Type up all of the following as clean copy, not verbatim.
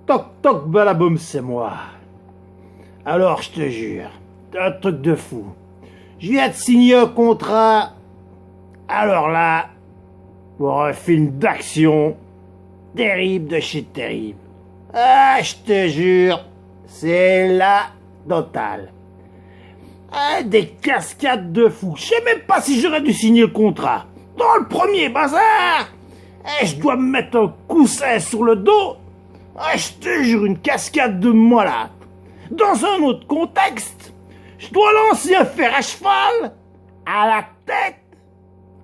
Toc toc balaboum, c'est moi. Alors je te jure, un truc de fou. Je viens de signer un contrat. Alors là, pour un film d'action terrible de chez terrible. Ah, je te jure, c'est la totale. Ah, des cascades de fou. Je sais même pas si j'aurais dû signer le contrat. Dans le premier bazar, je dois me mettre un coussin sur le dos. Ah, je te jure, une cascade de malade. Dans un autre contexte, je dois lancer un fer à cheval à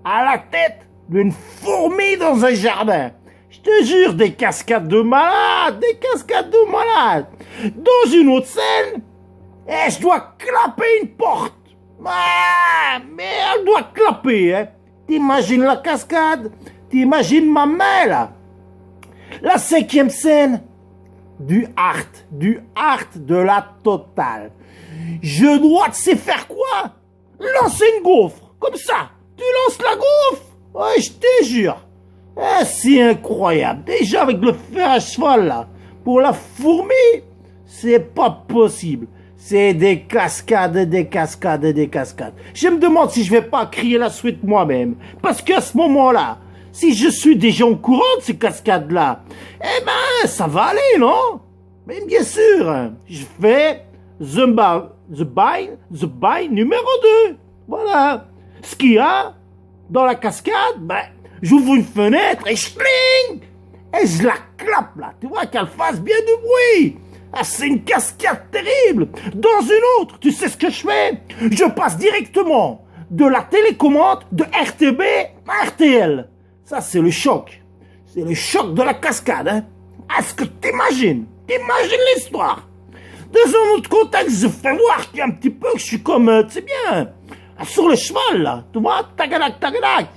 la tête d'une fourmi dans un jardin. Je te jure, des cascades de malade. Dans une autre scène, je dois clapper une porte. Ah, mais elle doit clapper, hein. T'imagines la cascade? T'imagines ma main, là? La cinquième scène, du art de la totale. Je dois, tu sais faire quoi? Lancer une gaufre, comme ça. Tu lances la gaufre? Ouais, je te jure. Ah, c'est incroyable. Déjà avec le fer à cheval, là, pour la fourmi, c'est pas possible. C'est des cascades. Je me demande si je vais pas crier la suite moi-même. Parce qu'à ce moment-là, si je suis déjà au courant de ces cascades-là, eh ben, ça va aller, non? Mais bien sûr, je fais the buy numéro 2. Voilà. Ce qu'il y a dans la cascade, ben, j'ouvre une fenêtre et je la clappe, là. Tu vois qu'elle fasse bien du bruit. Ah, c'est une cascade terrible. Dans une autre, tu sais ce que je fais? Je passe directement de la télécommande de RTB à RTL. Ça, c'est le choc. C'est le choc de la cascade, hein. Est-ce que t'imagines l'histoire? Dans un autre contexte, je fais voir un petit peu que je suis comme, tu sais bien, sur le cheval, là. Tu vois, tagadak.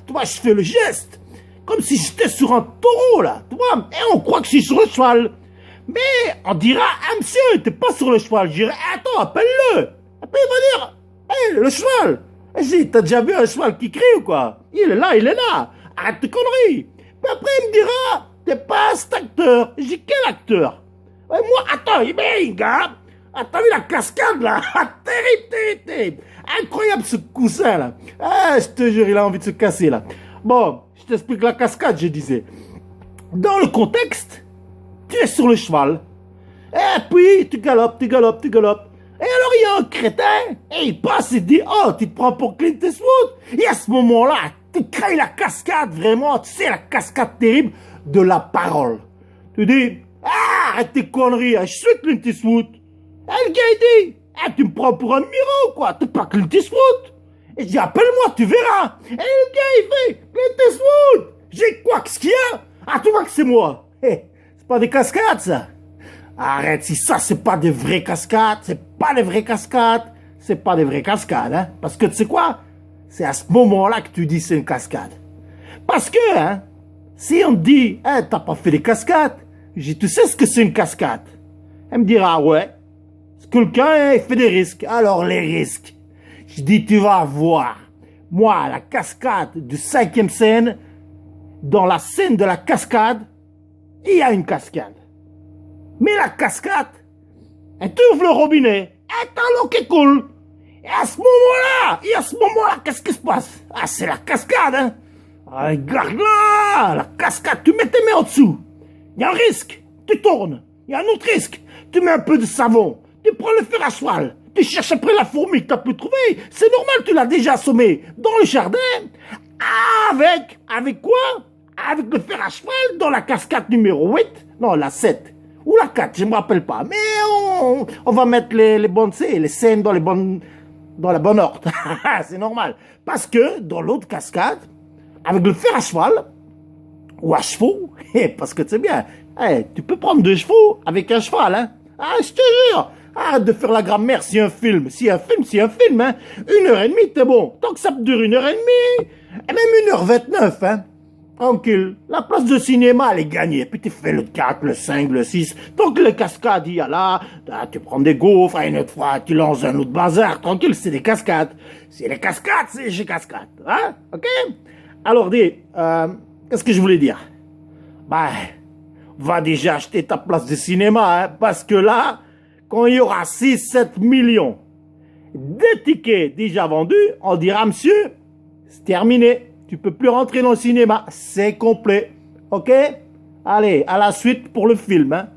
Tu vois, je fais le geste. Comme si j'étais sur un taureau, là. Tu vois, et on croit que je suis sur le cheval. Mais on dira, ah monsieur, t'es pas sur le cheval. Je dirais, attends, appelle-le. Après, il va dire, hé, le cheval. Je dis, t'as déjà vu un cheval qui crie ou quoi? Il est là. Arrête tes conneries. Puis après, il me dira, t'es pas cet acteur. Je dis, quel acteur? Et moi, attends, gars. Ah, t'as vu la cascade, là? Terrible. Incroyable, ce coussin, là. Ah, je te jure, il a envie de se casser, là. Bon, je t'explique la cascade, je disais. Dans le contexte, tu es sur le cheval. Et puis, tu galopes. Et alors, il y a un crétin, et il passe et dit, oh, tu te prends pour Clint Eastwood. Et à ce moment-là, tu crées la cascade, vraiment, tu sais, la cascade terrible de la parole. Tu dis, ah, arrête tes conneries, je suis Clint Eastwood. Et le gars, il dit, ah, tu me prends pour un numéro, quoi, t'es pas Clint Eastwood. Et je dis, appelle-moi, tu verras. Et le gars, il fait, Clint Eastwood. J'ai quoi, qu'est-ce qu'il y a? Ah, tu vois que c'est moi. Hey, c'est pas des cascades, ça. Arrête, si ça, c'est pas des vraies cascades, hein. Parce que tu sais quoi? C'est à ce moment-là que tu dis c'est une cascade. Parce que, hein, si on te dit, hey, t'as pas fait des cascades, je dis, tu sais ce que c'est une cascade? Elle me dira, ouais. Quelqu'un fait des risques. Alors, les risques. Je dis, tu vas voir. Moi, la cascade du 5e scène, dans la scène de la cascade, il y a une cascade. Mais la cascade, elle t'ouvre le robinet, et t'as l'eau qui coule. Et à ce moment-là, qu'est-ce qui se passe? Ah, c'est la cascade, hein. Ah, regarde là, la cascade, tu mets tes mains en dessous. Il y a un risque, tu tournes. Il y a un autre risque, tu mets un peu de savon. Tu prends le fer à cheval. Tu cherches après la fourmi que tu as pu trouver. C'est normal, tu l'as déjà assommée dans le jardin. Avec quoi? Avec le fer à cheval dans la cascade numéro 8. Non, la 7. Ou la 4, je ne me rappelle pas. Mais on va mettre les bonnes les scènes dans la bonne ordre. C'est normal. Parce que dans l'autre cascade, avec le fer à cheval, ou à chevaux, parce que tu sais bien, tu peux prendre 2 chevaux avec un cheval, hein. Ah, je te jure. Arrête de faire la grammaire, c'est un film, hein. 1h30, t'es bon. Tant que ça dure 1h30, et même 1h29, hein. Tranquille. La place de cinéma, elle est gagnée. Puis tu fais le 4, le 5, le 6. Donc les cascades, il y a là, tu prends des gaufres, une autre fois, tu lances un autre bazar. Tranquille, c'est des cascades. C'est des cascades, c'est des cascades. Hein? Ok? Alors, qu'est-ce que je voulais dire? Bah, va déjà acheter ta place de cinéma, hein, parce que là, quand il y aura 6-7 millions de tickets déjà vendus, on dira, monsieur, c'est terminé, tu peux plus rentrer dans le cinéma, c'est complet, ok? Allez, à la suite pour le film, hein.